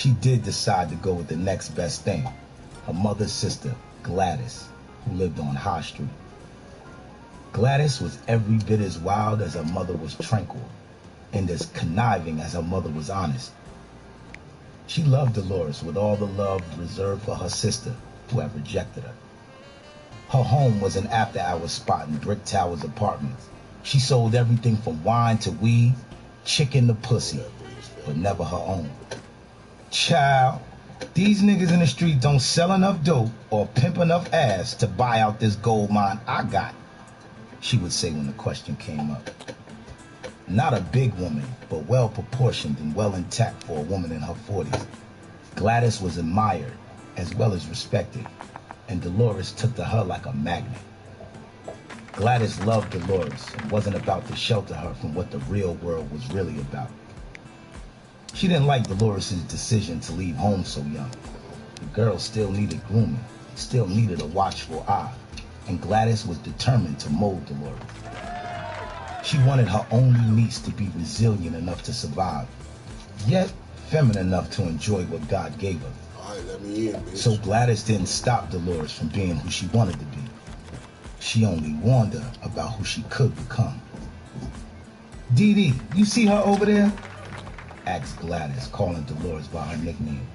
she did decide to go with the next best thing, her mother's sister, Gladys, who lived on High Street. Gladys was every bit as wild as her mother was tranquil, and as conniving as her mother was honest. She loved Dolores with all the love reserved for her sister, who had rejected her. Her home was an after-hours spot in Brick Towers apartments. She sold everything from wine to weed, chicken to pussy, but never her own. Child, these niggas in the street don't sell enough dope or pimp enough ass to buy out this gold mine I got, she would say when the question came up. Not a big woman, but well-proportioned and well-intact for a woman in her 40s. Gladys was admired as well as respected, and Dolores took to her like a magnet. Gladys loved Dolores and wasn't about to shelter her from what the real world was really about. She didn't like Dolores' decision to leave home so young. The girl still needed grooming, still needed a watchful eye, and Gladys was determined to mold Dolores. She wanted her only niece to be resilient enough to survive, yet feminine enough to enjoy what God gave her. All right, let me in, bitch. So Gladys didn't stop Dolores from being who she wanted to be. She only warned her about who she could become. Dee Dee, you see her over there? Asked Gladys, calling Dolores by her nickname.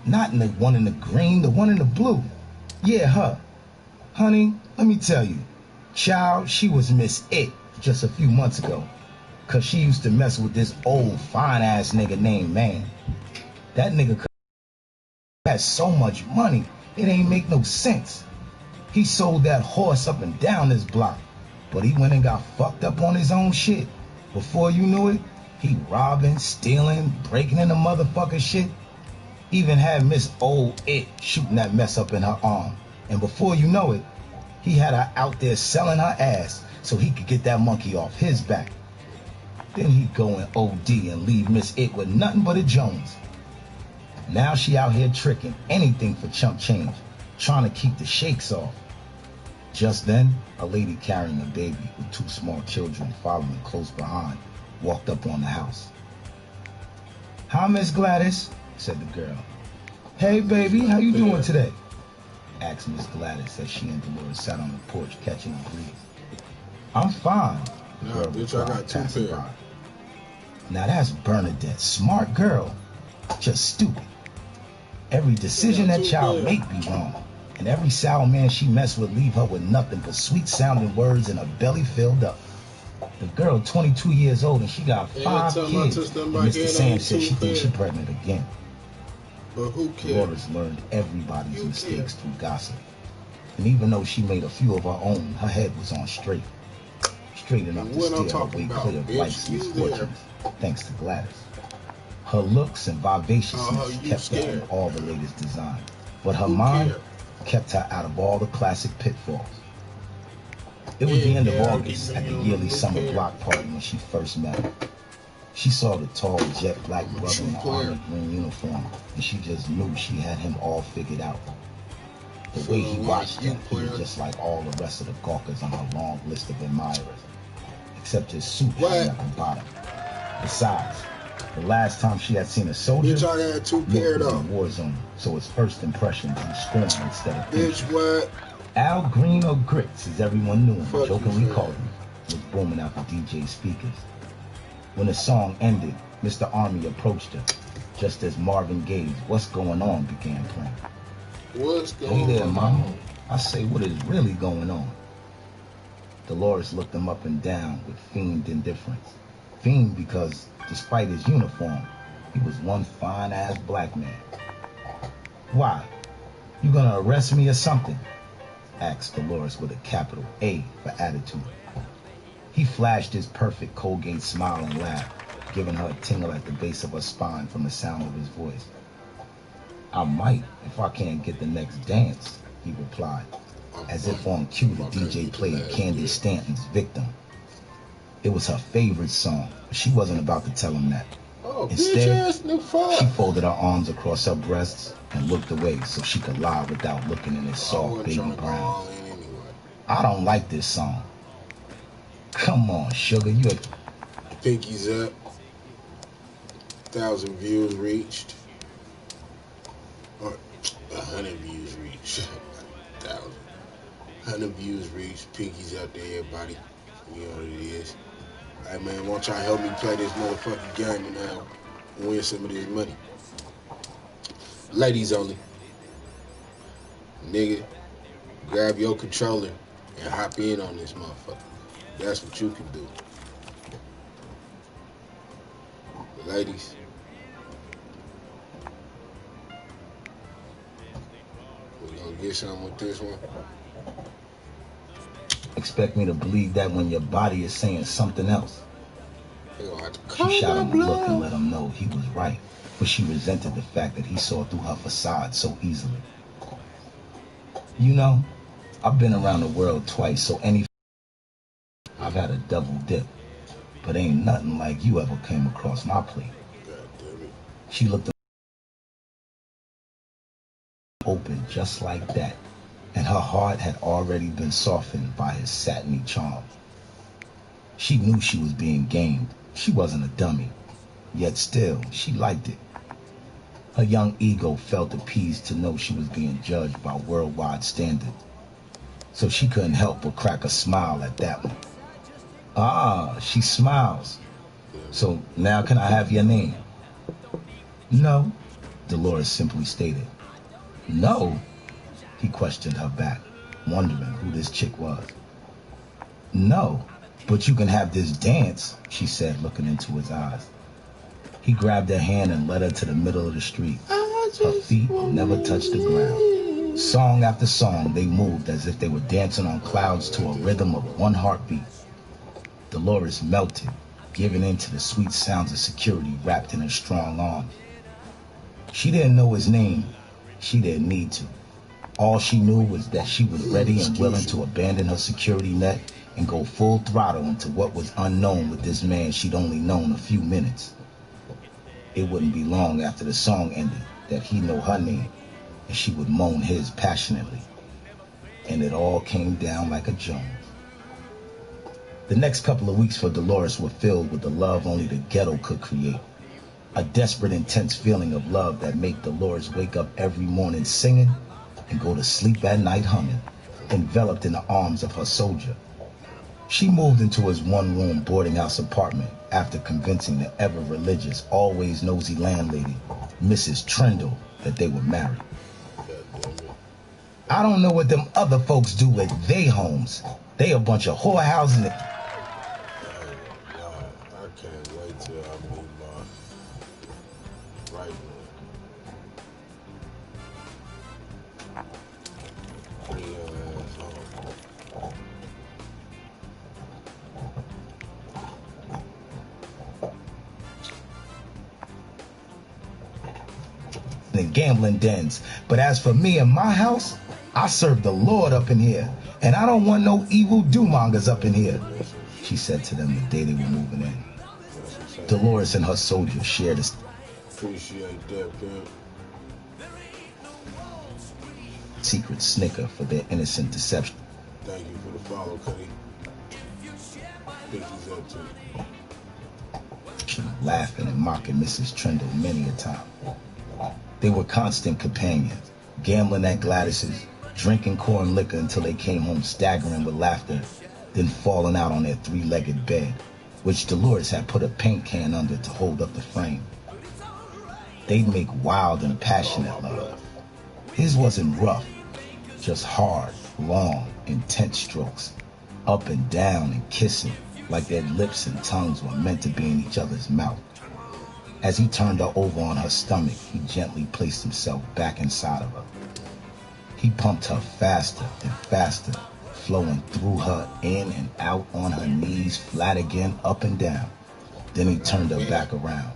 Not in the one in the green, the one in the blue. Yeah, her. Honey, let me tell you, child, she was Miss It just a few months ago, 'cause she used to mess with this old fine-ass nigga named Man. That nigga had so much money, it ain't make no sense. He sold that horse up and down this block, but he went and got fucked up on his own shit. Before you knew it, he robbing, stealing, breaking into motherfucking shit. Even had Miss Old It shooting that mess up in her arm. And before you know it, he had her out there selling her ass so he could get that monkey off his back. Then he'd go and OD and leave Miss It with nothing but a Jones. Now she out here tricking anything for chump change, trying to keep the shakes off. Just then, a lady carrying a baby with 2 small children following close behind walked up on the house. "Hi, Miss Gladys," said the girl. "Hey, baby, how you doing today?" asked Miss Gladys as she and Dolores sat on the porch catching a breeze. "I'm fine," the Nah, girl bitch, I replied, got 2 passing pair. by. Now that's Bernadette. Smart girl, just stupid. Every decision that child make be wrong, and every sour man she mess with leave her with nothing but sweet-sounding words and a belly filled up. The girl 22 years old and she got 5 kids, and Mr. Sam says she thinks she's pregnant again. But who cares? Dolores learned everybody's mistakes through gossip. And even though she made a few of her own, her head was on straight. Straight enough to steer her way clear of life's misfortunes, thanks to Gladys. Her looks and vivaciousness kept her in all the latest design, but her mind kept her out of all the classic pitfalls. It was the end of August at the yearly summer block party when she first met him. She saw the tall, jet black brother in the army green uniform, and she just knew she had him all figured out. The way he watched her, he was just like all the rest of the gawkers on her long list of admirers, except his suit had nothing bottom. Besides, the last time she had seen a soldier, bitch, I had 2 Nick paired was up. in a war zone, so his first impression was scorn instead of Bitch, hatred. what? Al Green or Grits, as everyone knew him, Fuck jokingly you, called him, was booming out the DJ speakers. When the song ended, Mr. Army approached her, just as Marvin Gaye's "What's Going On" began playing. What's going on? "Hey there, mama." I say, "What is really going on?" Dolores looked him up and down with fiend indifference. Fiend because, despite his uniform, he was one fine-ass black man. "Why? You gonna arrest me or something?" asked Dolores with a capital A for attitude. He flashed his perfect Colgate smile and laughed, giving her a tingle at the base of her spine from the sound of his voice. "I might if I can't get the next dance," he replied, as if on cue the DJ played Candy Stanton's "Victim." It was her favorite song, but she wasn't about to tell him that. Instead, she folded her arms across her breasts and looked away so she could lie without looking in his soft baby browns. "I don't like this song." "Come on, sugar, you Pinkies up. 1,000 views reached. Or 100 views reach. 1,000. 100 views reach. Pinky's out there, everybody. You know what it is. Hey man, won't y'all help me play this motherfucking game and win some of this money? Ladies only. Nigga, grab your controller and hop in on this motherfucker. That's what you can do. Ladies. We gonna get something with this one. Expect me to believe that when your body is saying something else? She shot him a look and let him know he was right, but she resented the fact that he saw through her facade so easily. You know, I've been around the world twice, so I've had a double dip, but ain't nothing like you ever came across my plate. She looked open just like that, and her heart had already been softened by his satiny charm. She knew she was being gamed. She wasn't a dummy, yet still, she liked it. Her young ego felt appeased to know she was being judged by worldwide standards, so she couldn't help but crack a smile at that one. Ah, she smiles. So now can I have your name? No, Dolores simply stated. No? He questioned her back, wondering who this chick was. No, but you can have this dance, she said, looking into his eyes. He grabbed her hand and led her to the middle of the street. Her feet never touched the ground. Song after song, they moved as if they were dancing on clouds to a rhythm of one heartbeat. Dolores melted, giving in to the sweet sounds of security wrapped in her strong arms. She didn't know his name. She didn't need to. All she knew was that she was ready and willing to abandon her security net and go full throttle into what was unknown with this man she'd only known a few minutes. It wouldn't be long after the song ended that he'd know her name, and she would moan his passionately. And it all came down like a Jones. The next couple of weeks for Dolores were filled with the love only the ghetto could create. A desperate, intense feeling of love that made Dolores wake up every morning singing and go to sleep at night humming, enveloped in the arms of her soldier. She moved into his one-room boarding house apartment after convincing the ever-religious, always nosy landlady, Mrs. Trindle, that they were married. I don't know what them other folks do at they homes. They a bunch of whorehouses. I can't wait till I meet my right and gambling dens. But as for me and my house, I serve the Lord up in here, and I don't want no evil do-mongers up in here, she said to them the day they were moving in. Dolores and her soldier shared a appreciate that, pimp. secret snicker for their innocent deception. Thank you for the follow, Cuddy. Pinky's up too. Laughing and mocking Mrs. Trindle many a time. They were constant companions, gambling at Gladys's, drinking corn liquor until they came home staggering with laughter, then falling out on their three-legged bed, which Dolores had put a paint can under to hold up the frame. They'd make wild and passionate love. His wasn't rough, just hard, long, intense strokes, up and down and kissing, like their lips and tongues were meant to be in each other's mouth. As he turned her over on her stomach, he gently placed himself back inside of her. He pumped her faster and faster, flowing through her in and out on her knees, flat again, up and down. Then he turned her back around,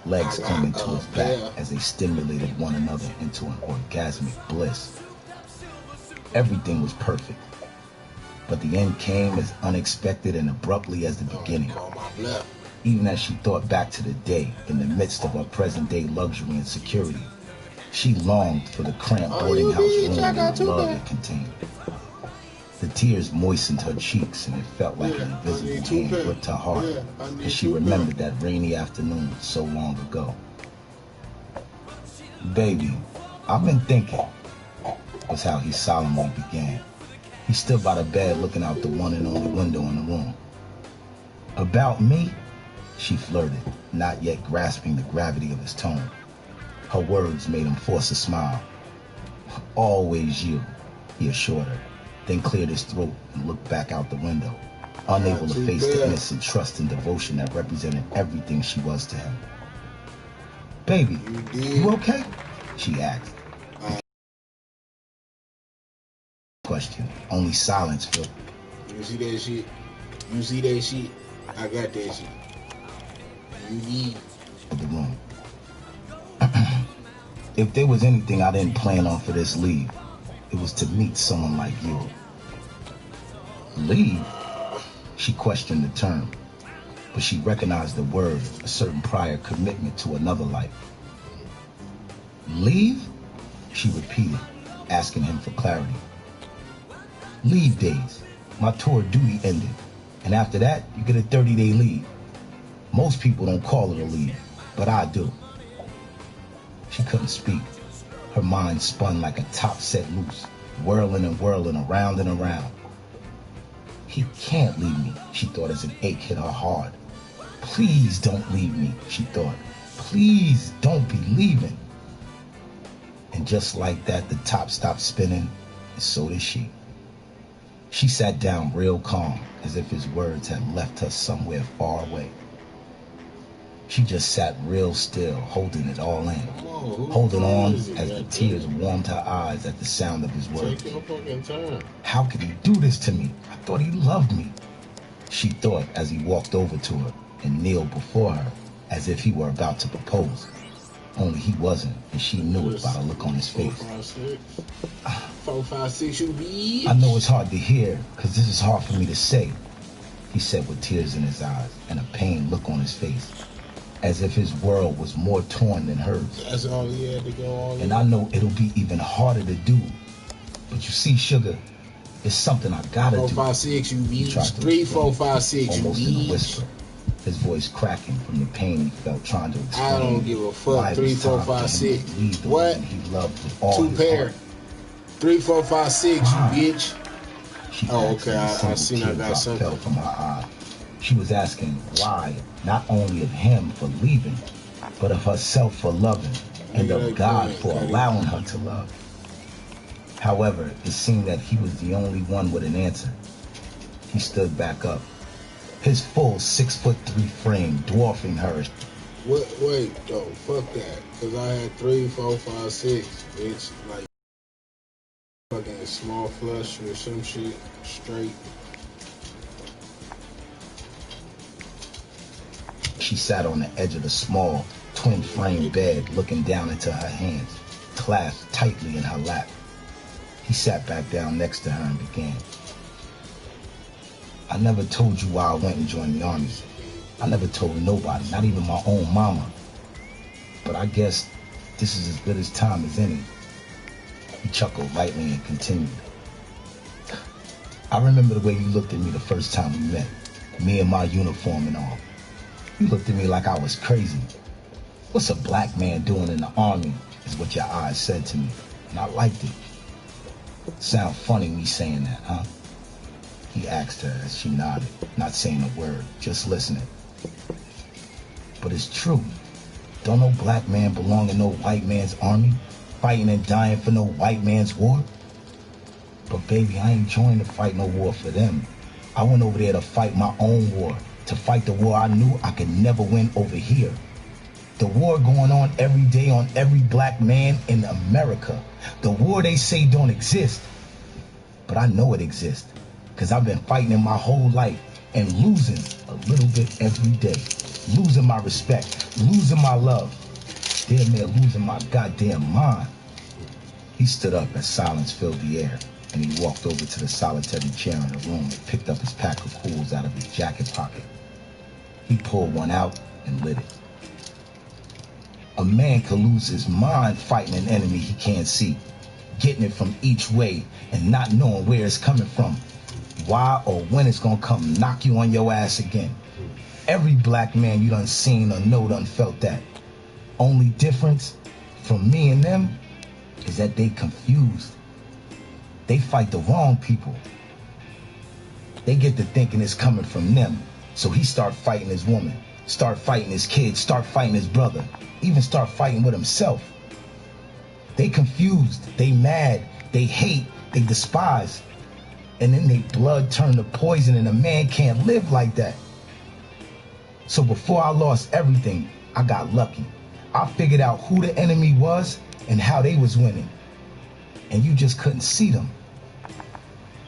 legs clinging to his back as they stimulated one another into an orgasmic bliss. Everything was perfect, but the end came as unexpected and abruptly as the beginning. Even as she thought back to the day, in the midst of her present-day luxury and security, she longed for the cramped boarding house room and the love it contained. The tears moistened her cheeks, and it felt like an invisible hand gripped her heart as she remembered that rainy afternoon so long ago. Baby, I've been thinking, was how he solemnly began. He stood by the bed looking out the one and only window in the room. About me? She flirted, not yet grasping the gravity of his tone. Her words made him force a smile. Always you, he assured her, then cleared his throat and looked back out the window, unable to face the innocent trust and devotion that represented everything she was to him. Baby, you okay? She asked. Question. Only silence, Phil. You see that shit? You see that shit? I got that shit. You need the room. If there was anything I didn't plan on for this leave, it was to meet someone like you. Leave? She questioned the term, but she recognized the word, a certain prior commitment to another life. Leave? She repeated, asking him for clarity. Leave days. My tour duty ended, and after that, you get a 30-day leave. Most people don't call it a leave, but I do. She couldn't speak. Her mind spun like a top set loose, whirling and whirling around and around. He can't leave me, she thought as an ache hit her hard. Please don't leave me, she thought. Please don't be leaving. And just like that, the top stopped spinning, and so did she. She sat down real calm, as if his words had left her somewhere far away. She just sat real still, holding it all in, holding on as the tears warmed her eyes at the sound of his words. How could he do this to me? I thought he loved me, she thought as he walked over to her and kneeled before her as if he were about to propose. Only he wasn't, and she knew it by the look on his face. 4, 5, 6, you bitch. I know it's hard to hear, because this is hard for me to say, he said with tears in his eyes and a pained look on his face, as if his world was more torn than hers. That's all he had to go on. And I know it'll be even harder to do. But you see, sugar, it's something I gotta 4, do. 5, 6, you bitch. 3, 4, 5, 6, you almost in a bitch. whisper, his voice cracking from the pain he felt trying to explain. I don't give a fuck. 3, 4, 5, 6. What? He loved with all 2 his pair. heart. 3, 4, 5, 6, you bitch. She Oh, asked, okay. and a I seen I single got teardrop something. fell from her eye. She was asking why, not only of him for leaving, but of herself for loving, and of God for allowing her to love. However, it seemed that he was the only one with an answer. He stood back up, his full 6'3" frame dwarfing hers. Wait, though, fuck that. Cause I had 3, 4, 5, 6, bitch. Like fucking small flush or some shit, straight. She sat on the edge of the small, twin-frame bed, looking down into her hands, clasped tightly in her lap. He sat back down next to her and began. I never told you why I went and joined the army. I never told nobody, not even my own mama. But I guess this is as good as time as any. He chuckled lightly and continued. I remember the way you looked at me the first time we met, me in my uniform and all. You looked at me like I was crazy. What's a black man doing in the army, is what your eyes said to me, and I liked it. Sound funny me saying that, huh? He asked her as she nodded, not saying a word, just listening. But it's true. Don't no black man belong in no white man's army, fighting and dying for no white man's war? But baby, I ain't joined to fight no war for them. I went over there to fight my own war, to fight the war I knew I could never win over here. The war going on every day on every black man in America. The war they say don't exist. But I know it exists, because I've been fighting it my whole life and losing a little bit every day. Losing my respect, losing my love, damn near losing my goddamn mind. He stood up as silence filled the air, and he walked over to the solitary chair in the room and picked up his pack of cools out of his jacket pocket. He pulled one out and lit it. A man could lose his mind fighting an enemy he can't see, getting it from each way and not knowing where it's coming from, why or when it's gonna come knock you on your ass again. Every black man you done seen or know done felt that. Only difference from me and them, is that they confused. They fight the wrong people. They get to thinking it's coming from them. So he start fighting his woman, start fighting his kids, start fighting his brother, even start fighting with himself. They confused, they mad, they hate, they despise. And then they blood turn to poison, and a man can't live like that. So before I lost everything, I got lucky. I figured out who the enemy was and how they was winning. And you just couldn't see them.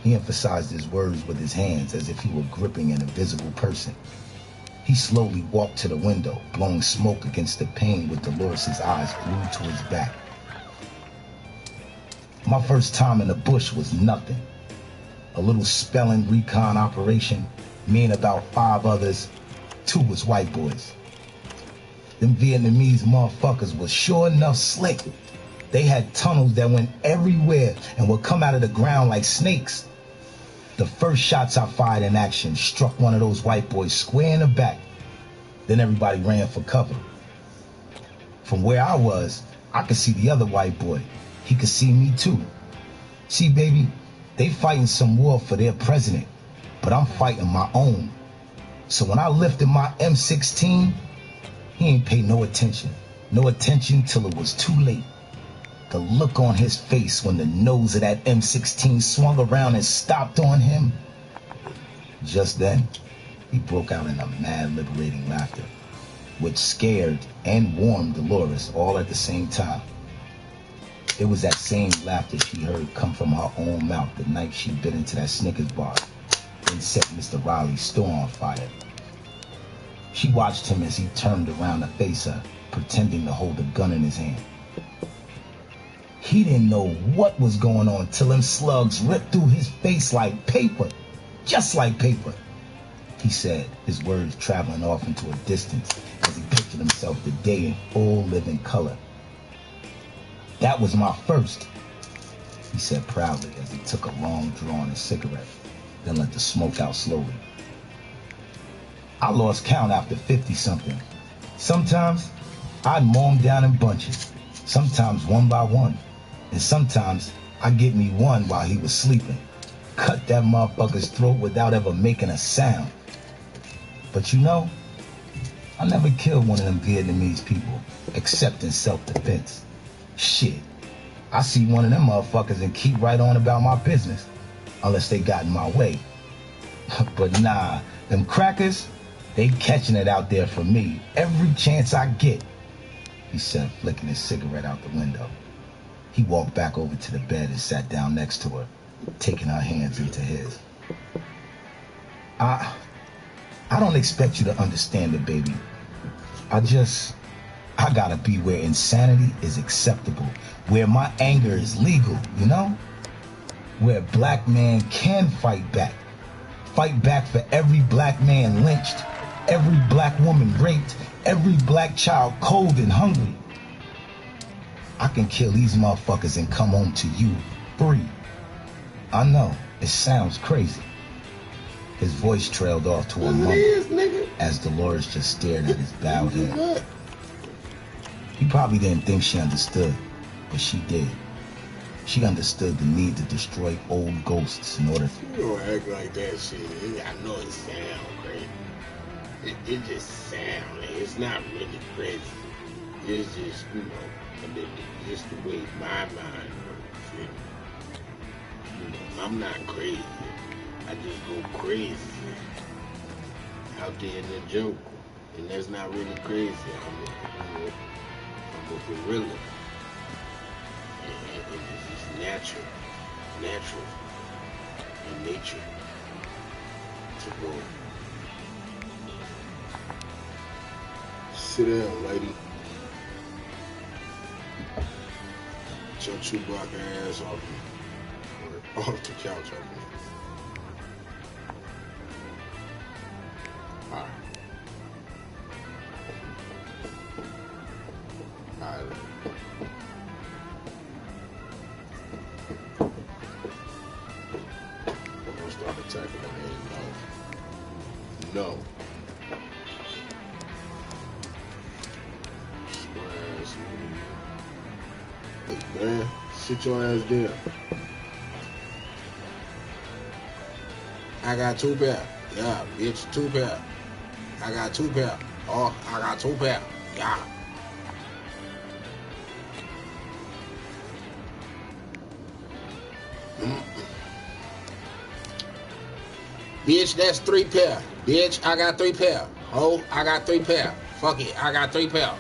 He emphasized his words with his hands as if he were gripping an invisible person. He slowly walked to the window, blowing smoke against the pane with Dolores' eyes glued to his back. My first time in the bush was nothing. A little spelling recon operation, me and about 5 others, 2 was white boys. Them Vietnamese motherfuckers was sure enough slick. They had tunnels that went everywhere and would come out of the ground like snakes. The first shots I fired in action struck one of those white boys square in the back. Then everybody ran for cover. From where I was, I could see the other white boy. He could see me too. See, baby, they fighting some war for their president, but I'm fighting my own. So when I lifted my M16, he ain't pay no attention. No attention till it was too late. The look on his face when the nose of that M16 swung around and stopped on him. Just then, he broke out in a mad, liberating laughter, which scared and warmed Dolores all at the same time. It was that same laughter she heard come from her own mouth the night she bit into that Snickers bar and set Mr. Riley's store on fire. She watched him as he turned around to face her, pretending to hold a gun in his hand. He didn't know what was going on till them slugs ripped through his face like paper, just like paper. He said, his words traveling off into a distance as he pictured himself today in full living color. That was my first, he said proudly as he took a long draw on his cigarette, then let the smoke out slowly. I lost count after 50-something. Sometimes I'd mow them down in bunches, sometimes one by one. And sometimes I'd get me one while he was sleeping. Cut that motherfucker's throat without ever making a sound. But you know, I never killed one of them Vietnamese people, except in self-defense. Shit, I see one of them motherfuckers and keep right on about my business, unless they got in my way. But nah, them crackers, they catching it out there for me every chance I get, he said, flicking his cigarette out the window. He walked back over to the bed and sat down next to her, taking her hands into his. I don't expect you to understand it, baby. I gotta be where insanity is acceptable, where my anger is legal, you know? Where a black man can fight back for every black man lynched, every black woman raped, every black child cold and hungry. I can kill these motherfuckers and come home to you free. I know, it sounds crazy. His voice trailed off to a mumble as Dolores just stared at his bowed head. He probably didn't think she understood, but she did. She understood the need to destroy old ghosts in order to... You don't act like that shit. I know it sounds crazy. It just sounds, it's not really crazy. It's just, just the way my mind works. I'm not crazy. I just go crazy out there in the jungle. And that's not really crazy. I'm a gorilla. And it's just natural in nature to go. Sit down, lady. Get your Chewbacca ass off the couch over there. Alright. Alright. I'm gonna start attacking the head. No. Squares. Man, sit your ass down. I got 2 pair. Yeah, bitch, 2 pair. I got 2 pair. Oh, I got 2 pair. Yeah. Bitch, that's 3 pair. Bitch, I got 3 pair. Oh, I got 3 pair. Fuck it, I got 3 pair.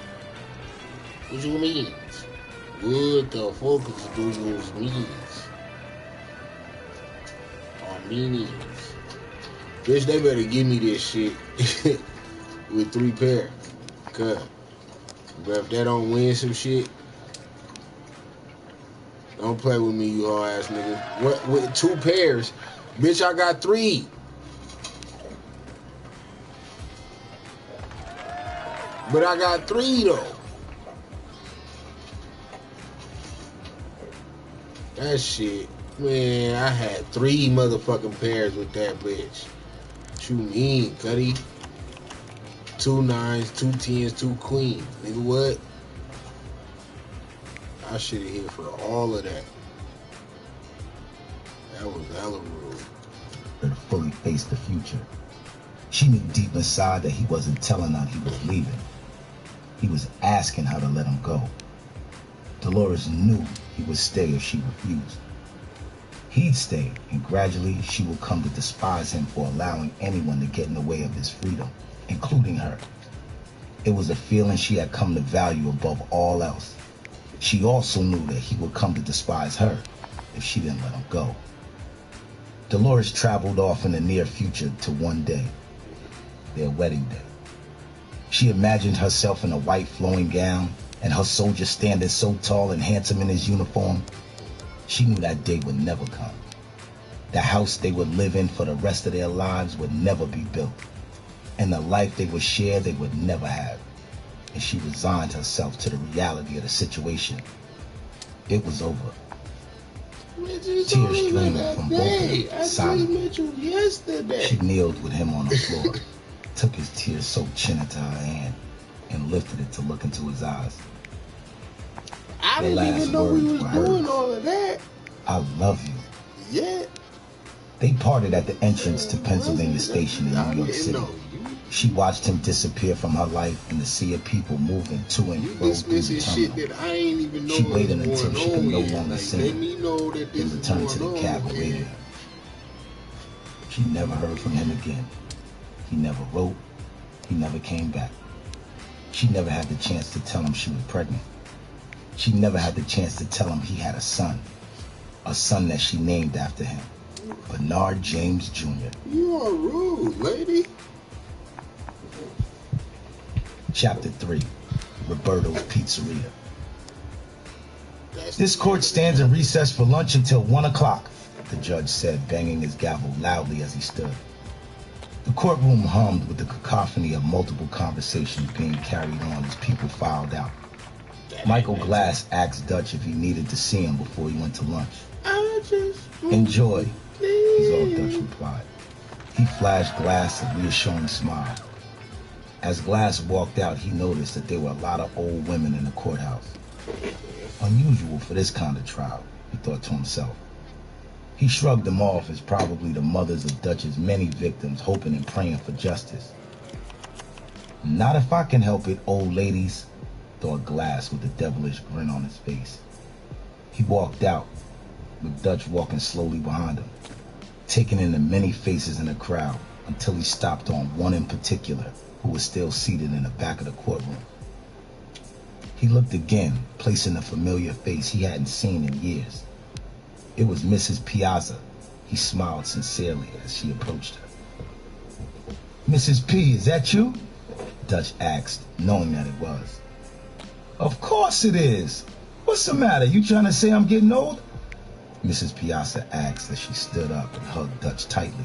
What you mean? What the fuck do you mean? Or meanings? Bitch, they better give me this shit with 3 pairs. Cause if they don't win some shit, don't play with me, you whole ass nigga. What with 2 pairs? Bitch, I got 3. But I got 3 though. That shit, man, I had 3 motherfucking pairs with that bitch. What you mean, Cuddy? 2 9s, 2 10s, 2 queens. Nigga, what? I should have hit for all of that. That was hella rude. To fully face the future. She knew deep inside that he wasn't telling her he was leaving. He was asking her to let him go. Dolores knew he would stay if she refused. He'd stay, and gradually she would come to despise him for allowing anyone to get in the way of his freedom, including her. It was a feeling she had come to value above all else. She also knew that he would come to despise her if she didn't let him go. Dolores traveled off in the near future to one day, their wedding day. She imagined herself in a white flowing gown and her soldier standing so tall and handsome in his uniform. She knew that day would never come. The house they would live in for the rest of their lives would never be built. And the life they would share they would never have. And she resigned herself to the reality of the situation. It was over. Tears streamed from both of them silently. She kneeled with him on the floor, took his tear-soaked chin into her hand, and lifted it to look into his eyes. I didn't even know we was doing all of that. I love you. Yeah. They parted at the entrance to Pennsylvania Station in New York City. She watched him disappear from her life in the sea of people moving to and fro through the tunnel. She waited until she could no longer see him, then returned to the cab awaiting him. She never heard from him again. He never wrote. He never came back. She never had the chance to tell him she was pregnant. She never had the chance to tell him he had a son that she named after him, Bernard James Jr. You are rude, lady. Chapter 3, Roberto's Pizzeria. This court stands in recess for lunch until 1 o'clock, the judge said, banging his gavel loudly as he stood. The courtroom hummed with the cacophony of multiple conversations being carried on as people filed out. Michael Glass asked Dutch if he needed to see him before he went to lunch. Enjoy, is all Dutch replied. He flashed Glass a reassuring smile. As Glass walked out, he noticed that there were a lot of old women in the courthouse. Unusual for this kind of trial, he thought to himself. He shrugged them off as probably the mothers of Dutch's many victims hoping and praying for justice. Not if I can help it, old ladies, thought Glass with a devilish grin on his face. He walked out, with Dutch walking slowly behind him, taking in the many faces in the crowd until he stopped on one in particular who was still seated in the back of the courtroom. He looked again, placing a familiar face he hadn't seen in years. It was Mrs. Piazza. He smiled sincerely as she approached her. Mrs. P, is that you? Dutch asked, knowing that it was. Of course it is. What's the matter? You trying to say I'm getting old? Mrs. Piazza asked as she stood up and hugged Dutch tightly.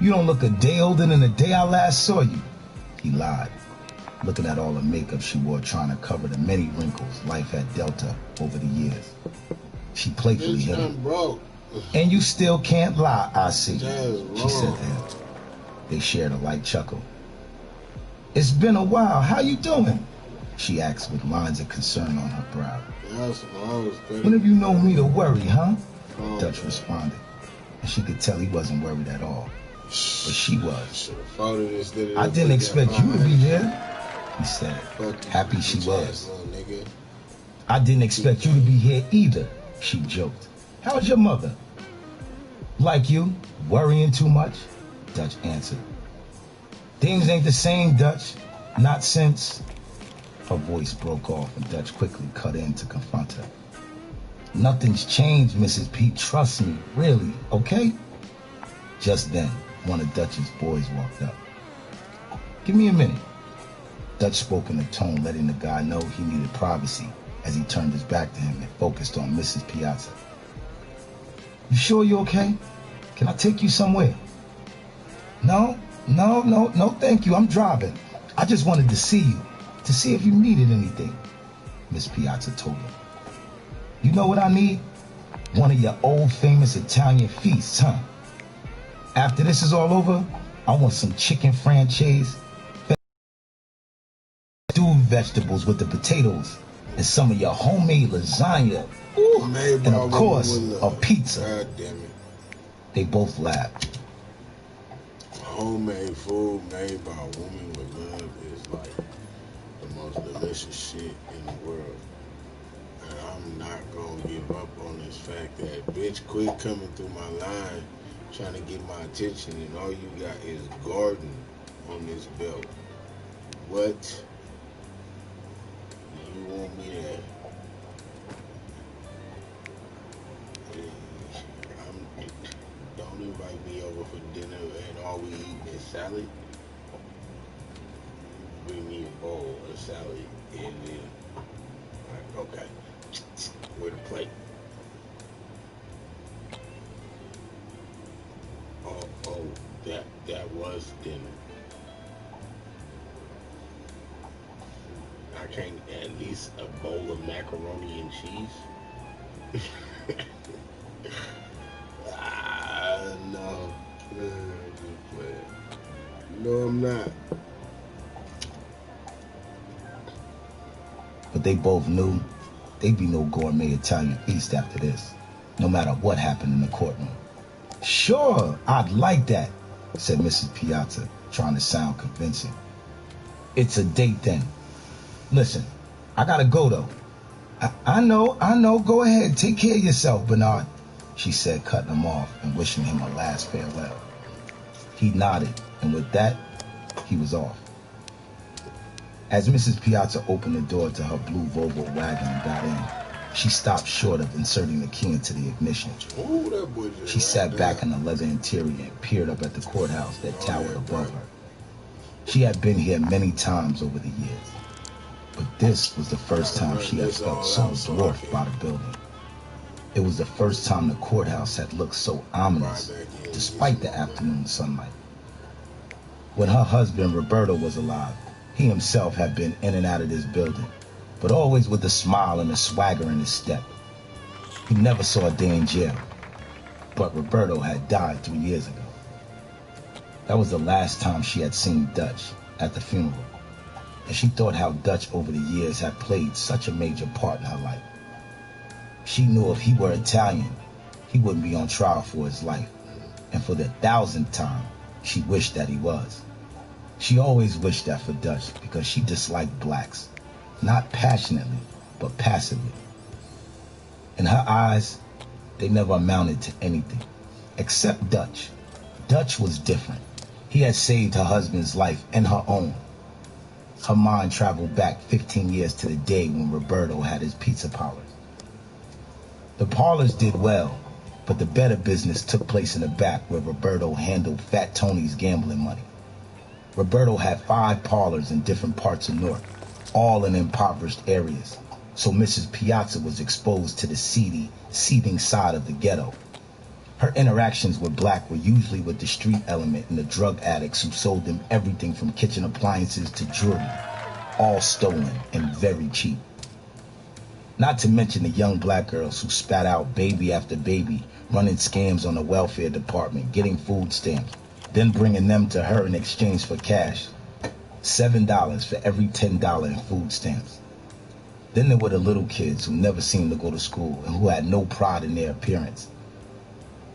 You don't look a day older than the day I last saw you. He lied, looking at all the makeup she wore trying to cover the many wrinkles life had dealt her over the years. She playfully hit him. And you still can't lie, I see, she said to him. They shared a light chuckle. It's been a while. How you doing? She asked with lines of concern on her brow. When have you known me to worry, huh? Dutch responded, and she could tell he wasn't worried at all. But she was. I didn't expect you to be here, he said, happy she was. I didn't expect you to be here either, she joked. How's your mother? Like you, worrying too much, Dutch answered. Things ain't the same, Dutch. Not since... Her voice broke off and Dutch quickly cut in to confront her. Nothing's changed, Mrs. P. Trust me, really, okay? Just then, one of Dutch's boys walked up. Give me a minute. Dutch spoke in a tone letting the guy know he needed privacy as he turned his back to him and focused on Mrs. Piazza. You sure you're okay? Can I take you somewhere? No, thank you. I'm driving. I just wanted to see you, to see if you needed anything, Miss Piazza told him. You know what I need? One of your old famous Italian feasts, huh? After this is all over, I want some chicken franchise, stewed vegetables with the potatoes, and some of your homemade lasagna. Ooh, and of course, a pizza. God damn it. They both laughed. Homemade food made by a woman with love is like the most delicious shit in the world. And I'm not gonna give up on this fact that bitch quit coming through my line trying to get my attention and all you got is garden on this belt. What? You want me to... Don't invite me over for dinner and all we eat is salad. Bring me a bowl of salad and then, like, okay, with a plate. Oh, that was dinner. I can't at least a bowl of macaroni and cheese. No, I'm not. But they both knew there'd be no gourmet Italian feast after this, no matter what happened in the courtroom. Sure, I'd like that, said Mrs. Piazza, trying to sound convincing. It's a date then. Listen, I gotta go though. I know, go ahead, take care of yourself, Bernard, she said, cutting him off and wishing him a last farewell. He nodded, and with that, he was off. As Mrs. Piazza opened the door to her blue Volvo wagon and got in, she stopped short of inserting the key into the ignition. She sat back in the leather interior and peered up at the courthouse that towered above her. She had been here many times over the years, but this was the first time she had felt so dwarfed by the building. It was the first time the courthouse had looked so ominous, despite the afternoon sunlight. When her husband, Roberto, was alive, he himself had been in and out of this building, but always with a smile and a swagger in his step. He never saw a day in jail, but Roberto had died 3 years ago. That was the last time she had seen Dutch, at the funeral, and she thought how Dutch over the years had played such a major part in her life. She knew if he were Italian, he wouldn't be on trial for his life, and for the 1,000th time, she wished that he was. She always wished that for Dutch because she disliked blacks, not passionately, but passively. In her eyes, they never amounted to anything, except Dutch. Dutch was different. He had saved her husband's life and her own. Her mind traveled back 15 years to the day when Roberto had his pizza parlors. The parlors did well, but the better business took place in the back where Roberto handled Fat Tony's gambling money. Roberto had 5 parlors in different parts of Newark, all in impoverished areas, so Mrs. Piazza was exposed to the seedy, seething side of the ghetto. Her interactions with black were usually with the street element and the drug addicts who sold them everything from kitchen appliances to jewelry, all stolen and very cheap. Not to mention the young black girls who spat out baby after baby, running scams on the welfare department, getting food stamps, then bringing them to her in exchange for cash. $7 for every $10 in food stamps. Then there were the little kids who never seemed to go to school and who had no pride in their appearance.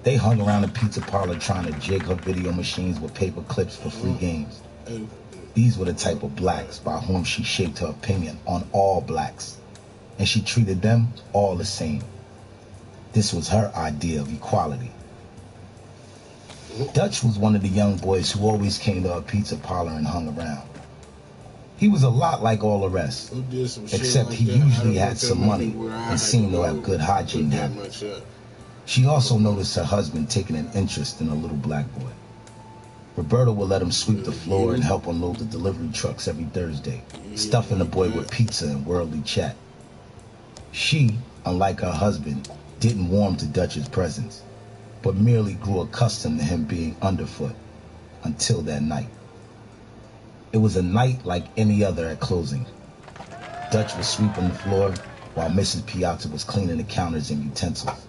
They hung around the pizza parlor trying to jig her video machines with paper clips for free games. These were the type of blacks by whom she shaped her opinion on all blacks, and she treated them all the same. This was her idea of equality. Dutch was one of the young boys who always came to her pizza parlor and hung around. He was a lot like all the rest, except he usually had some money and seemed to have good hygiene habits. She also noticed her husband taking an interest in a little black boy. Roberto would let him sweep the floor and help unload the delivery trucks every Thursday, stuffing the boy with pizza and worldly chat. She, unlike her husband, didn't warm to Dutch's presence, but merely grew accustomed to him being underfoot until that night. It was a night like any other at closing. Dutch was sweeping the floor while Mrs. Piazza was cleaning the counters and utensils.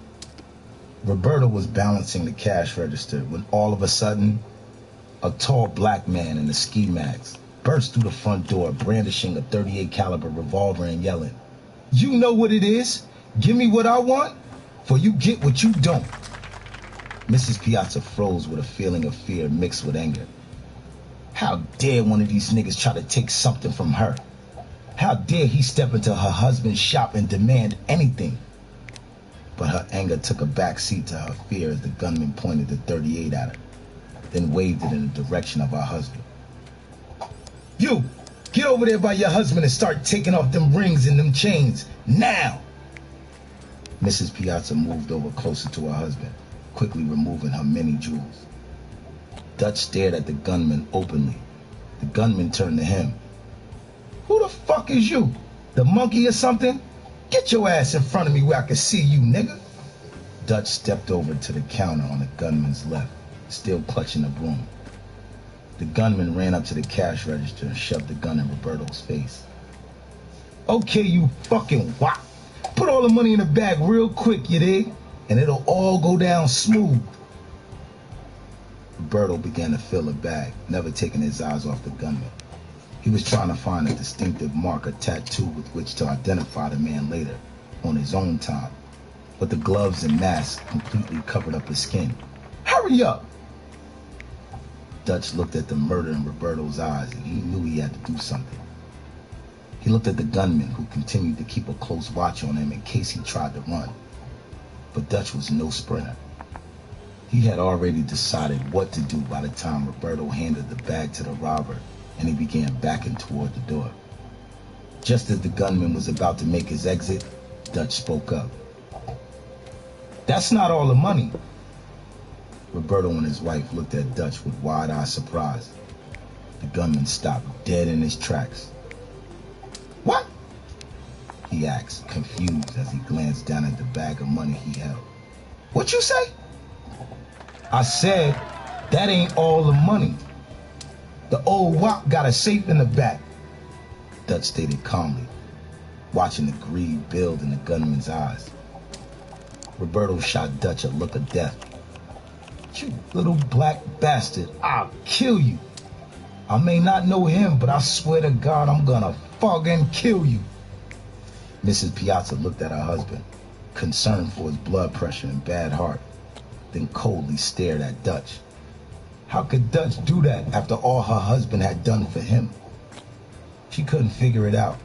Roberto was balancing the cash register when all of a sudden, a tall black man in a ski mask burst through the front door brandishing a .38 caliber revolver and yelling, "You know what it is? Give me what I want, for you get what you don't." Mrs. Piazza froze with a feeling of fear mixed with anger. How dare one of these niggas try to take something from her? How dare he step into her husband's shop and demand anything? But her anger took a back seat to her fear as the gunman pointed the .38 at her, then waved it in the direction of her husband. "You, get over there by your husband and start taking off them rings and them chains, now!" Mrs. Piazza moved over closer to her husband, quickly removing her many jewels. Dutch stared at the gunman openly. The gunman turned to him. "Who the fuck is you? The monkey or something? Get your ass in front of me where I can see you, nigga." Dutch stepped over to the counter on the gunman's left, still clutching the broom. The gunman ran up to the cash register and shoved the gun in Roberto's face. "Okay, you fucking wop. Put all the money in the bag real quick, you dig? And it'll all go down smooth." Roberto began to fill the bag, never taking his eyes off the gunman. He was trying to find a distinctive mark or tattoo with which to identify the man later, on his own time. But the gloves and mask completely covered up his skin. "Hurry up!" Dutch looked at the murder in Roberto's eyes and he knew he had to do something. He looked at the gunman who continued to keep a close watch on him in case he tried to run. But Dutch was no sprinter. He had already decided what to do by the time Roberto handed the bag to the robber and he began backing toward the door. Just as the gunman was about to make his exit, Dutch spoke up. "That's not all the money." Roberto and his wife looked at Dutch with wide-eyed surprise. The gunman stopped dead in his tracks. "What?" he asked, confused as he glanced down at the bag of money he held. "What you say?" "I said, that ain't all the money. The old wop got a safe in the back," Dutch stated calmly, watching the greed build in the gunman's eyes. Roberto shot Dutch a look of death. "You little black bastard, I'll kill you. I may not know him, but I swear to God I'm gonna fucking kill you." Mrs. Piazza looked at her husband, concerned for his blood pressure and bad heart, then coldly stared at Dutch. How could Dutch do that after all her husband had done for him? She couldn't figure it out.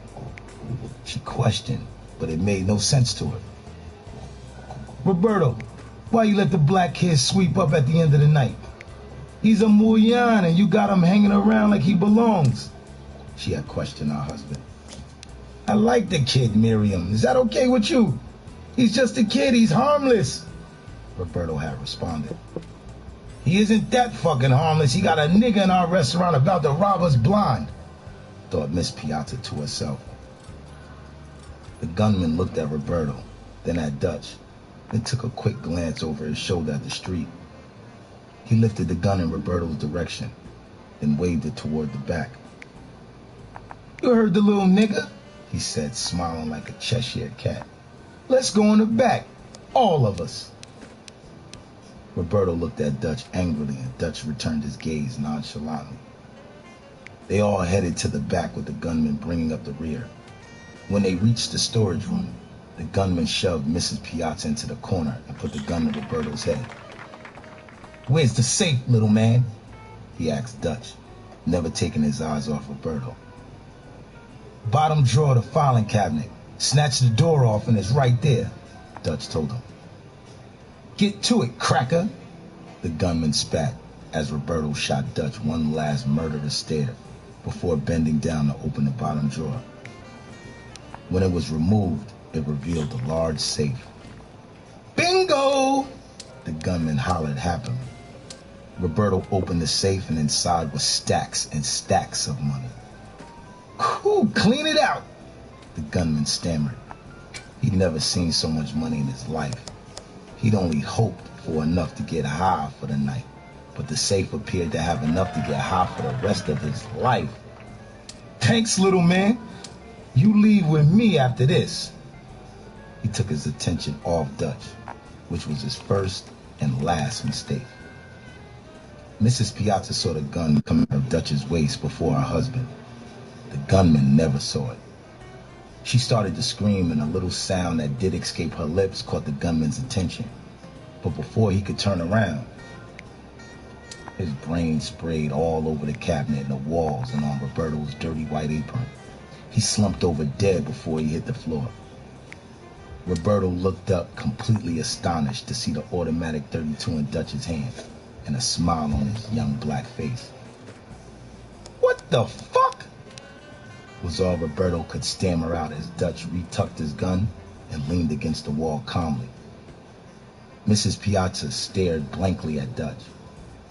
She questioned, but it made no sense to her. "Roberto, why you let the black kid sweep up at the end of the night? He's a mulyan and you got him hanging around like he belongs," she had questioned her husband. "I like the kid, Miriam. Is that okay with you? He's just a kid. He's harmless," Roberto had responded. "He isn't that fucking harmless. He got a nigga in our restaurant about to rob us blind," thought Miss Piazza to herself. The gunman looked at Roberto, then at Dutch, then took a quick glance over his shoulder at the street. He lifted the gun in Roberto's direction, then waved it toward the back. "You heard the little nigga," he said, smiling like a Cheshire cat. "Let's go in the back, all of us." Roberto looked at Dutch angrily, and Dutch returned his gaze nonchalantly. They all headed to the back with the gunman bringing up the rear. When they reached the storage room, the gunman shoved Mrs. Piazza into the corner and put the gun to Roberto's head. "Where's the safe, little man?" he asked Dutch, never taking his eyes off Roberto. "Bottom drawer of the filing cabinet. Snatch the door off and it's right there," Dutch told him. "Get to it, cracker," the gunman spat as Roberto shot Dutch one last murderous stare before bending down to open the bottom drawer. When it was removed, it revealed a large safe. "Bingo!" the gunman hollered happily. Roberto opened the safe and inside was stacks and stacks of money. "Cool, clean it out," the gunman stammered. He'd never seen so much money in his life. He'd only hoped for enough to get high for the night, but the safe appeared to have enough to get high for the rest of his life. "Thanks, little man. You leave with me after this." He took his attention off Dutch, which was his first and last mistake. Mrs. Piazza saw the gun come out of Dutch's waist before her husband. The gunman never saw it. She started to scream, and a little sound that did escape her lips caught the gunman's attention. But before he could turn around, his brain sprayed all over the cabinet and the walls and on Roberto's dirty white apron. He slumped over dead before he hit the floor. Roberto looked up, completely astonished to see the automatic 32 in Dutch's hand and a smile on his young black face. "What the fuck?" was all Roberto could stammer out as Dutch retucked his gun and leaned against the wall calmly. Mrs. Piazza stared blankly at Dutch.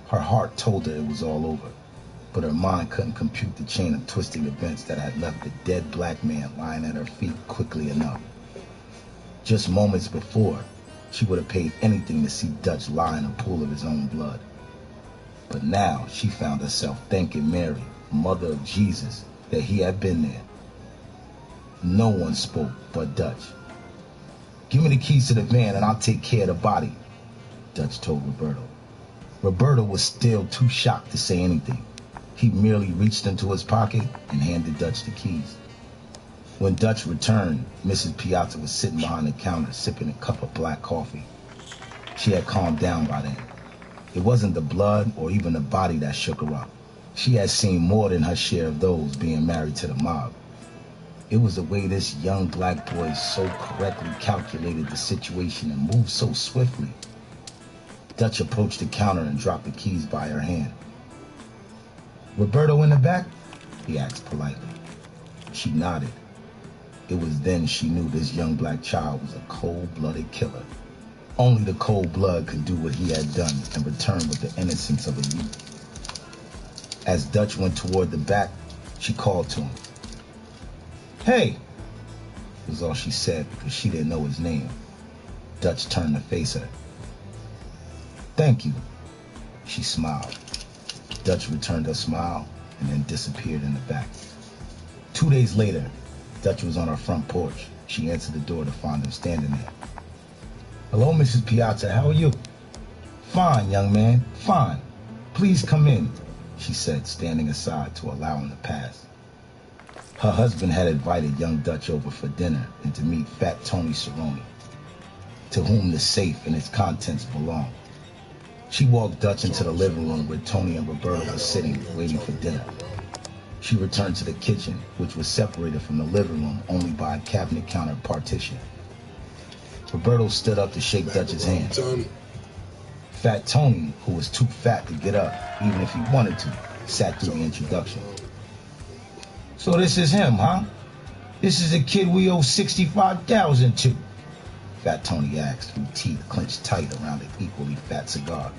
Her heart told her it was all over, but her mind couldn't compute the chain of twisting events that had left the dead black man lying at her feet quickly enough. Just moments before, she would have paid anything to see Dutch lie in a pool of his own blood. But now she found herself thanking Mary, Mother of Jesus, that he had been there. No one spoke but Dutch. "Give me the keys to the van and I'll take care of the body," Dutch told Roberto. Roberto was still too shocked to say anything. He merely reached into his pocket and handed Dutch the keys. When Dutch returned, Mrs. Piazza was sitting behind the counter sipping a cup of black coffee. She had calmed down by then. It wasn't the blood or even the body that shook her up. She had seen more than her share of those being married to the mob. It was the way this young black boy so correctly calculated the situation and moved so swiftly. Dutch approached the counter and dropped the keys by her hand. "Roberto in the back?" he asked politely. She nodded. It was then she knew this young black child was a cold-blooded killer. Only the cold blood could do what he had done and return with the innocence of a youth. As Dutch went toward the back, she called to him. "Hey," was all she said because she didn't know his name. Dutch turned to face her. "Thank you," she smiled. Dutch returned her smile and then disappeared in the back. 2 days later, Dutch was on her front porch. She answered the door to find him standing there. "Hello, Mrs. Piazza, how are you?" "Fine, young man, fine. Please come in," she said, standing aside to allow him to pass. Her husband had invited young Dutch over for dinner and to meet Fat Tony Cerrone, to whom the safe and its contents belonged. She walked Dutch into the living room where Tony and Roberto were sitting, waiting for dinner. She returned to the kitchen, which was separated from the living room only by a cabinet counter partition. Roberto stood up to shake Dutch's hand. Fat Tony, who was too fat to get up, even if he wanted to, sat through the introduction. "So this is him, huh? This is the kid we owe $65,000 to?" Fat Tony asked, through teeth clenched tight around an equally fat cigar.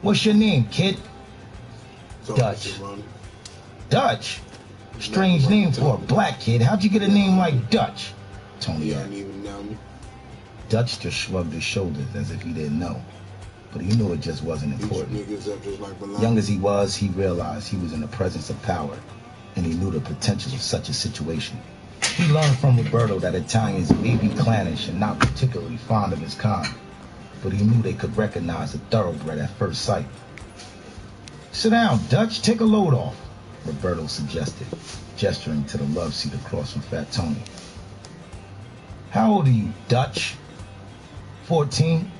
"What's your name, kid?" "Dutch." "Dutch? Strange name for a black kid. How'd you get a name like Dutch?" Tony asked. Dutch just shrugged his shoulders as if he didn't know, but he knew it just wasn't important. Young as he was, he realized he was in the presence of power, and he knew the potential of such a situation. He learned from Roberto that Italians may be clannish and not particularly fond of his kind, but he knew they could recognize a thoroughbred at first sight. "Sit down, Dutch. Take a load off." Roberto suggested, gesturing to the love seat across from Fat Tony. How old are you, Dutch? 14?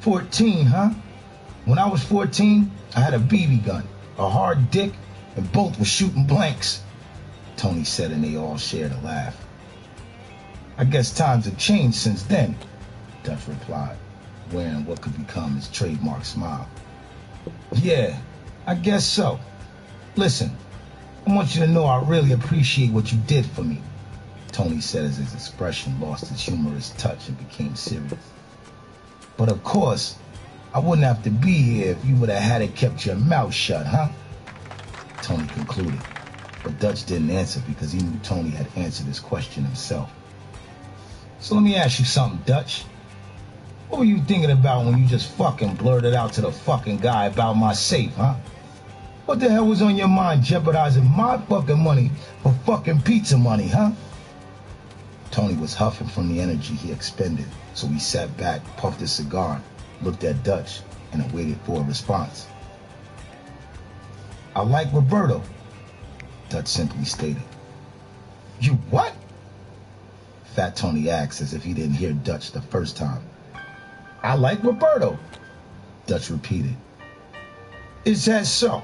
14, huh? When I was 14, I had a BB gun, a hard dick, and both were shooting blanks, Tony said, and they all shared a laugh. I guess times have changed since then, Dutch replied, wearing what could become his trademark smile. Yeah, I guess so. Listen, I want you to know I really appreciate what you did for me, Tony said as his expression lost its humorous touch and became serious. But of course, I wouldn't have to be here if you would have had it kept your mouth shut, huh? Tony concluded, but Dutch didn't answer because he knew Tony had answered his question himself. So let me ask you something, Dutch. What were you thinking about when you just fucking blurted out to the fucking guy about my safe, huh? What the hell was on your mind jeopardizing my fucking money for fucking pizza money, huh? Tony was huffing from the energy he expended, so he sat back, puffed his cigar, looked at Dutch, and awaited for a response. I like Roberto, Dutch simply stated. You what? Fat Tony asked as if he didn't hear Dutch the first time. I like Roberto, Dutch repeated. Is that so?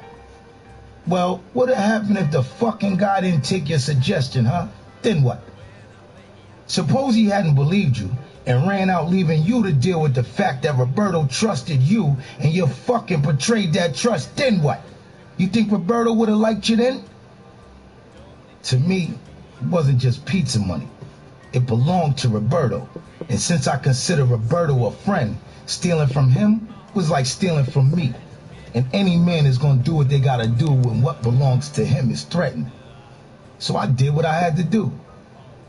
Well, what'd happen if the fucking guy didn't take your suggestion, huh? Then what? Suppose he hadn't believed you and ran out leaving you to deal with the fact that Roberto trusted you and you fucking betrayed that trust, then what? You think Roberto would have liked you then? To me, it wasn't just pizza money. It belonged to Roberto. And since I consider Roberto a friend, stealing from him was like stealing from me. And any man is going to do what they got to do when what belongs to him is threatened. So I did what I had to do.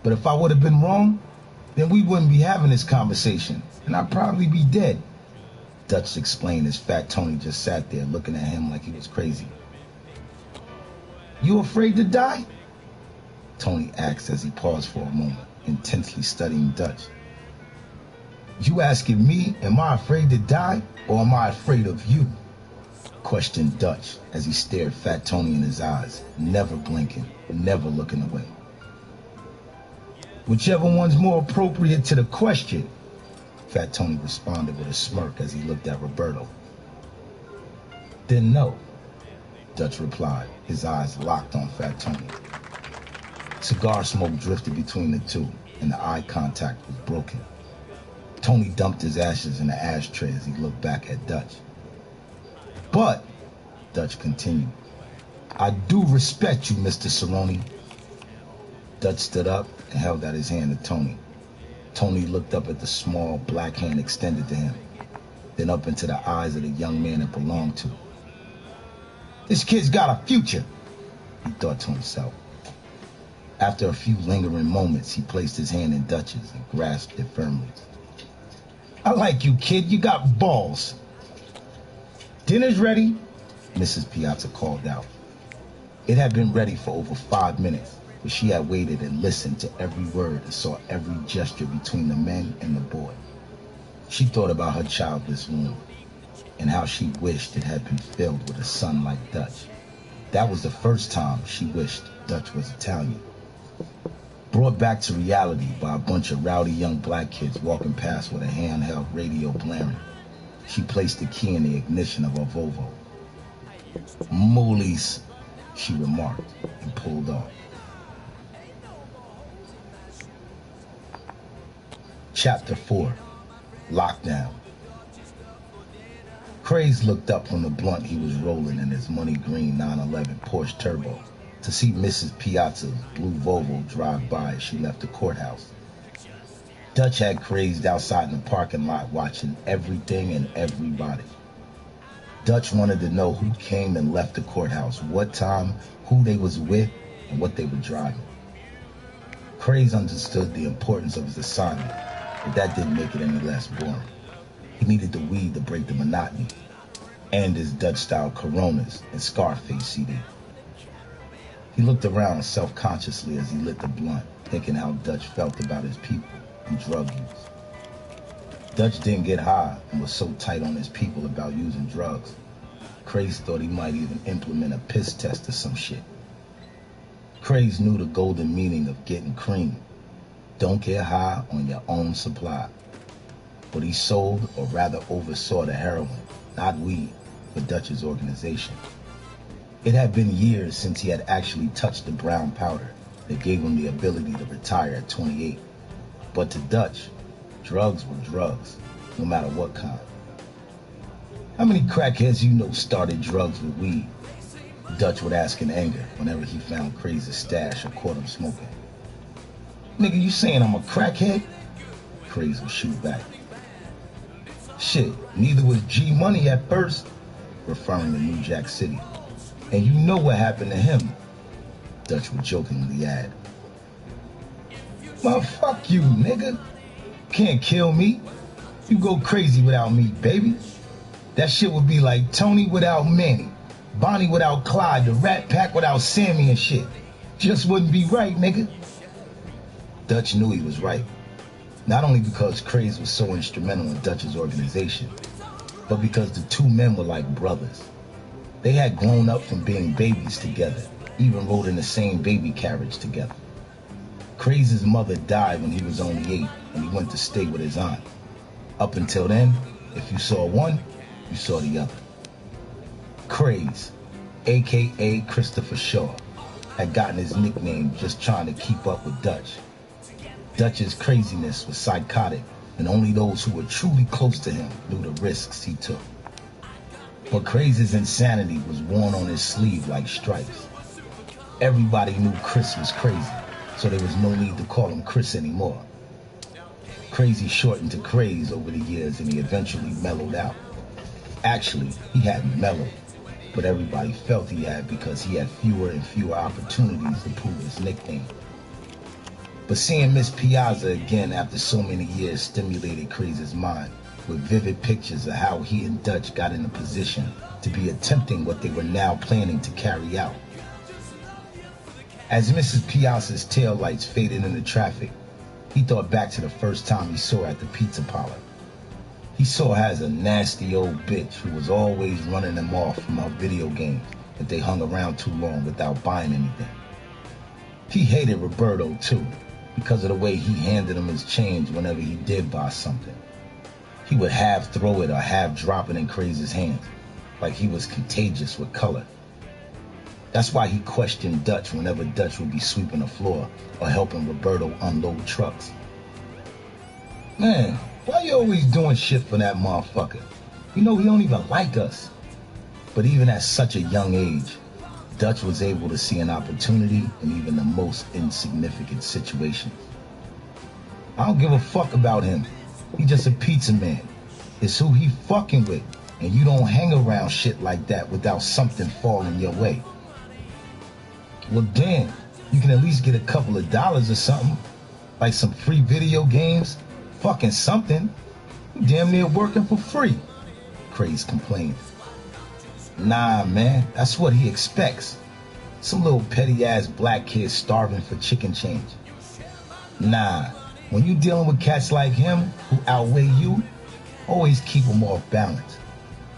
But if I would have been wrong, then we wouldn't be having this conversation, and I'd probably be dead, Dutch explained as Fat Tony just sat there looking at him like he was crazy. You afraid to die? Tony asked as he paused for a moment, intensely studying Dutch. You asking me, am I afraid to die, or am I afraid of you? Questioned Dutch as he stared Fat Tony in his eyes, never blinking, never looking away. Whichever one's more appropriate to the question, Fat Tony responded with a smirk as he looked at Roberto. Then no, Dutch replied, his eyes locked on Fat Tony. Cigar smoke drifted between the two, and the eye contact was broken. Tony dumped his ashes in the ashtray as he looked back at Dutch. But, Dutch continued, I do respect you, Mr. Cerrone. Dutch stood up and held out his hand to Tony. Tony looked up at the small black hand extended to him, then up into the eyes of the young man it belonged to. This kid's got a future, he thought to himself. After a few lingering moments, he placed his hand in Dutch's and grasped it firmly. I like you, kid. You got balls. Dinner's ready, Mrs. Piazza called out. It had been ready for over 5 minutes, but she had waited and listened to every word and saw every gesture between the men and the boy. She thought about her childless womb and how she wished it had been filled with a son like Dutch. That was the first time she wished Dutch was Italian. Brought back to reality by a bunch of rowdy young black kids walking past with a handheld radio blaring, she placed the key in the ignition of her Volvo. Moolies, she remarked, and pulled off. Chapter 4, Lockdown. Craze looked up from the blunt he was rolling in his money green 911 Porsche Turbo to see Mrs. Piazza's blue Volvo drive by as she left the courthouse. Dutch had Crazed outside in the parking lot watching everything and everybody. Dutch wanted to know who came and left the courthouse, what time, who they was with, and what they were driving. Craze understood the importance of his assignment, but that didn't make it any less boring. He needed the weed to break the monotony, and his Dutch-style Coronas and Scarface CD. He looked around self-consciously as he lit the blunt, thinking how Dutch felt about his people and drug use. Dutch didn't get high and was so tight on his people about using drugs. Craze thought he might even implement a piss test or some shit. Craze knew the golden meaning of getting cream. Don't get high on your own supply. But he sold, or rather oversaw, the heroin, not weed, for Dutch's organization. It had been years since he had actually touched the brown powder that gave him the ability to retire at 28. But to Dutch, drugs were drugs, no matter what kind. How many crackheads you know started drugs with weed? Dutch would ask in anger whenever he found Craze's stash or caught him smoking. Nigga, you saying I'm a crackhead? Craze would shoot back. Shit, neither was G Money at first, referring to New Jack City. And you know what happened to him, Dutch would jokingly add. Well, fuck you, nigga. Can't kill me. You go crazy without me, baby. That shit would be like Tony without Manny, Bonnie without Clyde, the Rat Pack without Sammy and shit. Just wouldn't be right, nigga. Dutch knew he was right. Not only because Craze was so instrumental in Dutch's organization, but because the two men were like brothers. They had grown up from being babies together, even rode in the same baby carriage together. Craze's mother died when he was only 8, and he went to stay with his aunt. Up until then, if you saw one, you saw the other. Craze, aka Christopher Shaw, had gotten his nickname just trying to keep up with Dutch. Dutch's craziness was psychotic, and only those who were truly close to him knew the risks he took. But Craze's insanity was worn on his sleeve like stripes. Everybody knew Chris was crazy, so there was no need to call him Chris anymore. Crazy shortened to Craze over the years, and he eventually mellowed out. Actually, he hadn't mellowed, but everybody felt he had because he had fewer and fewer opportunities to prove his nickname. But seeing Miss Piazza again after so many years stimulated Craze's mind with vivid pictures of how he and Dutch got in a position to be attempting what they were now planning to carry out. As Mrs. Piazza's taillights faded into traffic, he thought back to the first time he saw her at the pizza parlor. He saw her as a nasty old bitch who was always running them off from her video games if they hung around too long without buying anything. He hated Roberto too, because of the way he handed him his change whenever he did buy something. He would half throw it or half drop it in Craze's hands, like he was contagious with color. That's why he questioned Dutch whenever Dutch would be sweeping the floor or helping Roberto unload trucks. Man, why you always doing shit for that motherfucker? You know he don't even like us. But even at such a young age, Dutch was able to see an opportunity in even the most insignificant situations. I don't give a fuck about him. He just a pizza man. It's who he fucking with, and you don't hang around shit like that without something falling your way. Well, damn, you can at least get a couple of dollars or something, like some free video games, fucking something. You damn near working for free, Craze complained. Nah, man, that's what he expects. Some little petty-ass black kid starving for chicken change. Nah, when you dealing with cats like him who outweigh you, always keep them off balance.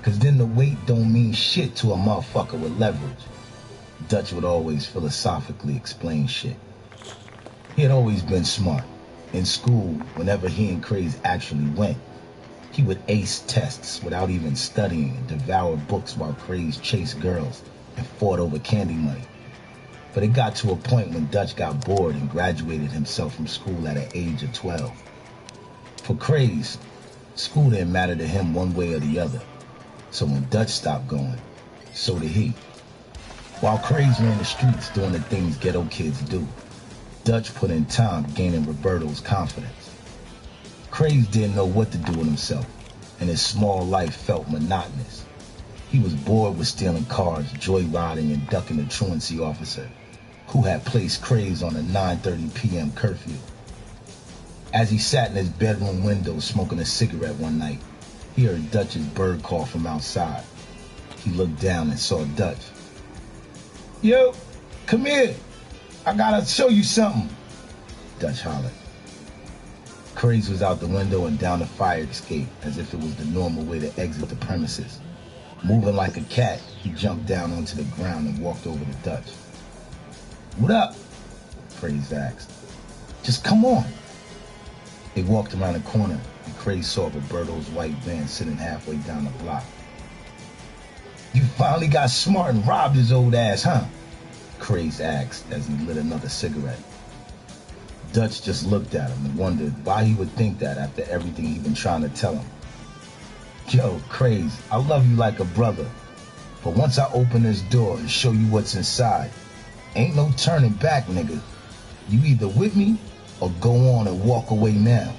Cause then the weight don't mean shit to a motherfucker with leverage. Dutch would always philosophically explain shit. He had always been smart. In school, whenever he and Craze actually went, he would ace tests without even studying and devour books while Craze chased girls and fought over candy money. But it got to a point when Dutch got bored and graduated himself from school at an age of 12. For Craze, school didn't matter to him one way or the other. So when Dutch stopped going, so did he. While Craze ran the streets doing the things ghetto kids do, Dutch put in time gaining Roberto's confidence. Craze didn't know what to do with himself, and his small life felt monotonous. He was bored with stealing cars, joyriding, and ducking the truancy officer, who had placed Craze on a 9:30 p.m. curfew. As he sat in his bedroom window smoking a cigarette one night, he heard Dutch's bird call from outside. He looked down and saw Dutch. Yo, come here. I gotta show you something, Dutch hollered. Craze was out the window and down the fire escape as if it was the normal way to exit the premises. Moving like a cat, he jumped down onto the ground and walked over to Dutch. "What up?" Craze asked. "Just come on." They walked around the corner, and Craze saw Roberto's white van sitting halfway down the block. "You finally got smart and robbed his old ass, huh?" Craze asked as he lit another cigarette. Dutch just looked at him and wondered why he would think that after everything he'd been trying to tell him. "Yo, Craze, I love you like a brother. But once I open this door and show you what's inside, ain't no turning back, nigga. You either with me or go on and walk away now,"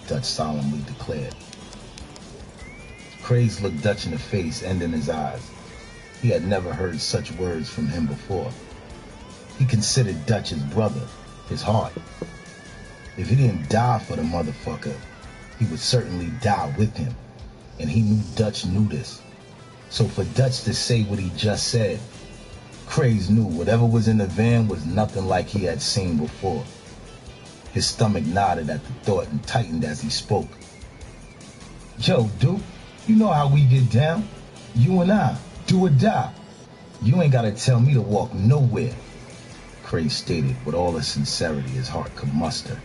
Dutch solemnly declared. Craze looked Dutch in the face and in his eyes. He had never heard such words from him before. He considered Dutch his brother, his heart. If he didn't die for the motherfucker, he would certainly die with him. And he knew Dutch knew this. So for Dutch to say what he just said, Craze knew whatever was in the van was nothing like he had seen before. His stomach nodded at the thought and tightened as he spoke. "Yo, Duke, you know how we get down. You and I, do or die. You ain't gotta tell me to walk nowhere," Craze stated with all the sincerity his heart could muster.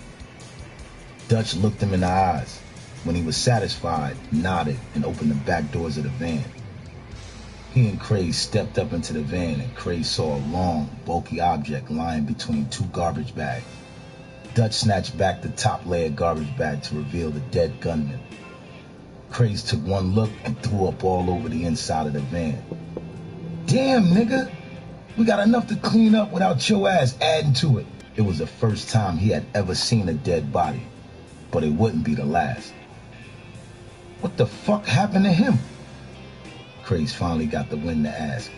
Dutch looked him in the eyes. When he was satisfied, nodded and opened the back doors of the van. He and Craze stepped up into the van, and Craze saw a long, bulky object lying between two garbage bags. Dutch snatched back the top layer garbage bag to reveal the dead gunman. Craze took one look and threw up all over the inside of the van. "Damn, nigga, we got enough to clean up without your ass adding to it." It was the first time he had ever seen a dead body, but it wouldn't be the last. "What the fuck happened to him?" Craze finally got the wind to ask.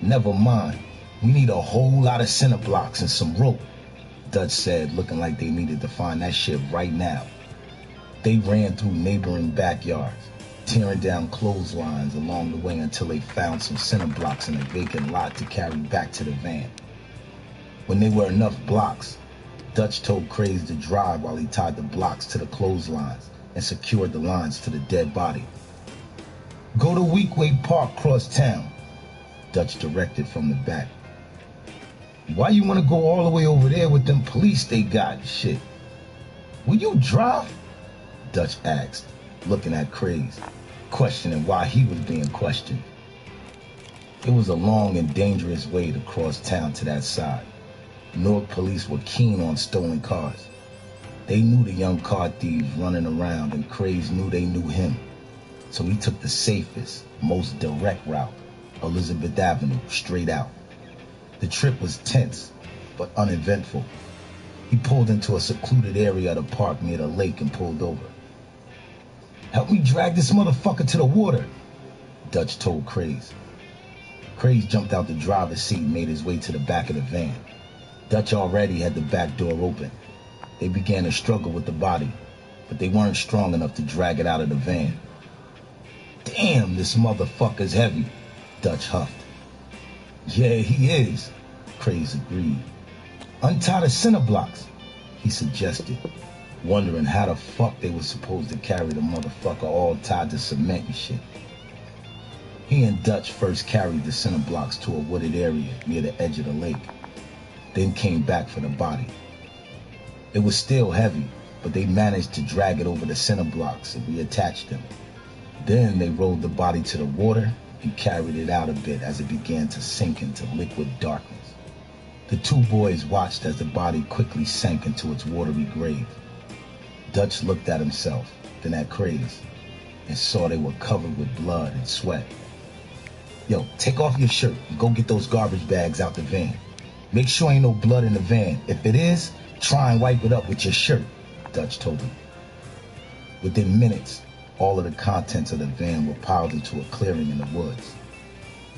"Never mind. We need a whole lot of cinder blocks and some rope," Dutch said, looking like they needed to find that shit right now. They ran through neighboring backyards, tearing down clotheslines along the way until they found some cinder blocks in a vacant lot to carry back to the van. When there were enough blocks, Dutch told Craze to drive while he tied the blocks to the clotheslines and secured the lines to the dead body. "Go to Weekway Park cross town," Dutch directed from the back. "Why you want to go all the way over there with them police they got, shit? Will you drive?" Dutch asked, looking at Craze, questioning why he was being questioned. It was a long and dangerous way to cross town to that side. Newark police were keen on stolen cars. They knew the young car thieves running around, and Craze knew they knew him. So he took the safest, most direct route, Elizabeth Avenue, straight out. The trip was tense, but uneventful. He pulled into a secluded area of the park near the lake and pulled over. "Help me drag this motherfucker to the water," Dutch told Craze. Craze jumped out the driver's seat and made his way to the back of the van. Dutch already had the back door open. They began to struggle with the body, but they weren't strong enough to drag it out of the van. "Damn, this motherfucker's heavy," Dutch huffed. "Yeah, he is," Craze agreed. "Untie the cinder blocks," he suggested, wondering how the fuck they were supposed to carry the motherfucker all tied to cement and shit. He and Dutch first carried the cinder blocks to a wooded area near the edge of the lake, then came back for the body. It was still heavy, but they managed to drag it over the cinder blocks and reattach them. Then they rolled the body to the water and carried it out a bit as it began to sink into liquid darkness. The two boys watched as the body quickly sank into its watery grave. Dutch looked at himself, then at Craze, and saw they were covered with blood and sweat. "Yo, take off your shirt and go get those garbage bags out the van. Make sure ain't no blood in the van. If it is, try and wipe it up with your shirt," Dutch told him. Within minutes, all of the contents of the van were piled into a clearing in the woods.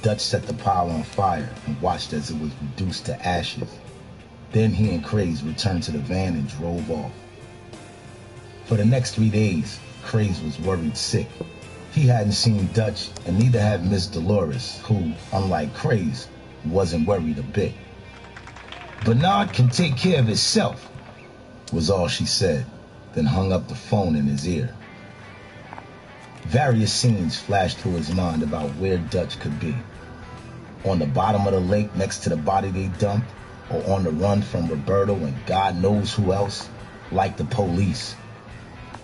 Dutch set the pile on fire and watched as it was reduced to ashes. Then he and Craze returned to the van and drove off. For the next 3 days, Craze was worried sick. He hadn't seen Dutch, and neither had Miss Dolores, who, unlike Craze, wasn't worried a bit. "Bernard can take care of himself," was all she said, then hung up the phone in his ear. Various scenes flashed through his mind about where Dutch could be. On the bottom of the lake next to the body they dumped, or on the run from Roberto and God knows who else, like the police.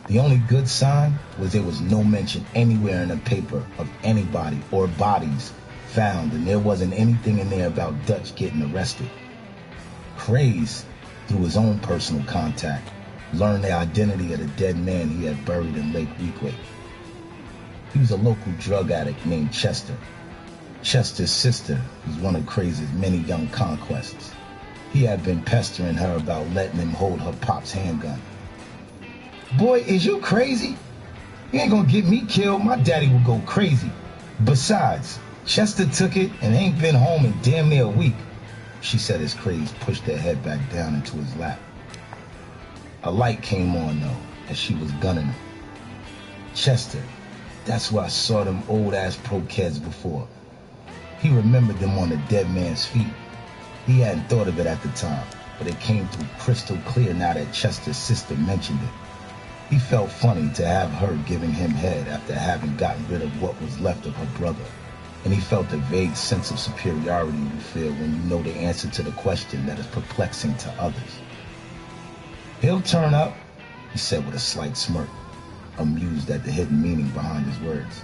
The only good sign was there was no mention anywhere in the paper of anybody or bodies found, and there wasn't anything in there about Dutch getting arrested. Craze, through his own personal contact, learned the identity of the dead man he had buried in Lake Weequahic. He was a local drug addict named Chester. Chester's sister was one of Craze's many young conquests. He had been pestering her about letting him hold her pop's handgun. "Boy, is you crazy? You ain't gonna get me killed. My daddy will go crazy. Besides, Chester took it and ain't been home in damn near a week," she said as Craze pushed her head back down into his lap. A light came on, though, as she was gunning him. Chester, that's where I saw them old-ass pro-kids before. He remembered them on the dead man's feet. He hadn't thought of it at the time, but it came through crystal clear now that Chester's sister mentioned it. He felt funny to have her giving him head after having gotten rid of what was left of her brother, and he felt a vague sense of superiority you feel when you know the answer to the question that is perplexing to others. "He'll turn up," he said with a slight smirk, amused at the hidden meaning behind his words.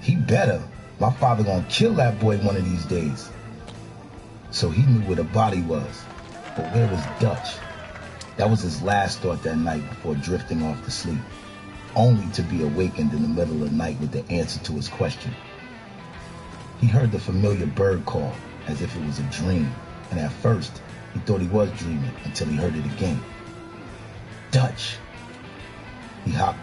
"He better. My father gonna kill that boy one of these days." So he knew where the body was, but where was Dutch? That was his last thought that night before drifting off to sleep, only to be awakened in the middle of the night with the answer to his question. He heard the familiar bird call as if it was a dream, and at first he thought he was dreaming until he heard it again. "Dutch!" He hopped